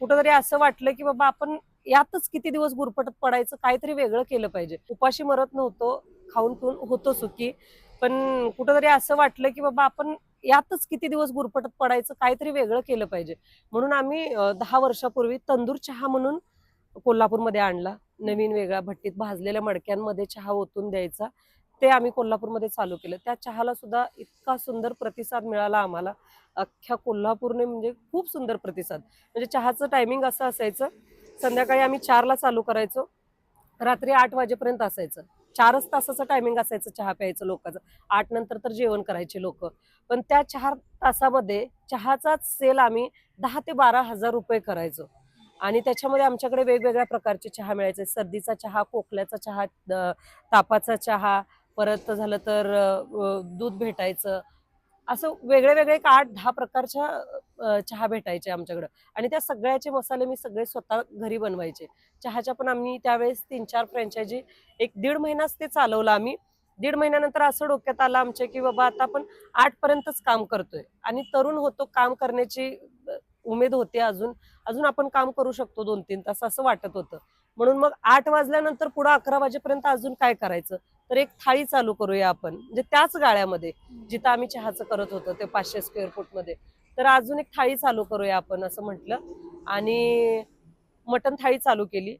कुठंतरी असं वाटलं की बाबा आपण यातच किती दिवस गुरफटत पडायचं, काहीतरी वेगळं केलं पाहिजे. उपाशी मरत नव्हतो, खाऊन पिऊन होतो सुखी, पण कुठंतरी असं वाटलं की बाबा आपण यातच किती दिवस गुरफटत पडायचं, काहीतरी वेगळं केलं पाहिजे. म्हणून आम्ही 10 वर्षापूर्वी तंदूर चहा म्हणून कोल्हापूरमध्ये आणला. नवीन वेगळ्या भट्टीत भाजलेल्या मडक्यांमध्ये चहा ओतून द्यायचा. ते आम्ही कोल्हापूरमध्ये चालू केलं. त्या चहाला सुद्धा इतका सुंदर प्रतिसाद मिळाला आम्हाला. अख्ख्या कोल्हापूरने म्हणजे खूप सुंदर प्रतिसाद. म्हणजे चहाचं टायमिंग असं असायचं, संध्याकाळी आम्ही 4ला चालू करायचो, रात्री 8 वाजेपर्यंत असायचं. 4च तासाचं टायमिंग असायचं चहा प्यायचं लोकांचं. 8 नंतर तर जेवण करायचे लोकं. पण त्या 4 तासामध्ये चहाचाच सेल आम्ही 10 ते 12,000 रुपये करायचो. आणि त्याच्यामध्ये आमच्याकडे वेगवेगळ्या प्रकारचे चहा मिळायचे. सर्दीचा चहा, खोकल्याचा चहा, तापाचा चहा, परत झालं तर दूध भेटायचं. असं वेगळे-वेगळे एक 8-10 प्रकारच्या चहा भेटायचे आमच्याकडं आणि त्या सगळ्याचे मसाले मी सगळे स्वतः घरी बनवायचे. चहाच्या पण आम्ही त्यावेळेस 3-4 फ्रँचायझी एक 1.5 महिनाच ते चालवलं आम्ही. 1.5 महिन्यानंतर असं डोक्यात आलं आमच्या, की बाबा आता आपण 8 पर्यंतच काम करतोय आणि तरुण होतो, काम करण्याची उमेद होते अजून. अजून आपण काम करू शकतो 2-3 तास असं वाटत होतं. म्हणून मग 8 वाजल्यानंतर पुढं 11 वाजेपर्यंत अजून काय करायचं? तर एक थाळी चालू करूया आपण. म्हणजे त्याच गाळ्यामध्ये जिथं आम्ही चहाचं करत होतो ते 500 स्क्वेअर फूटमध्ये. तर अजून एक थाळी चालू करूया आपण असं म्हटलं आणि मटण थाळी चालू केली.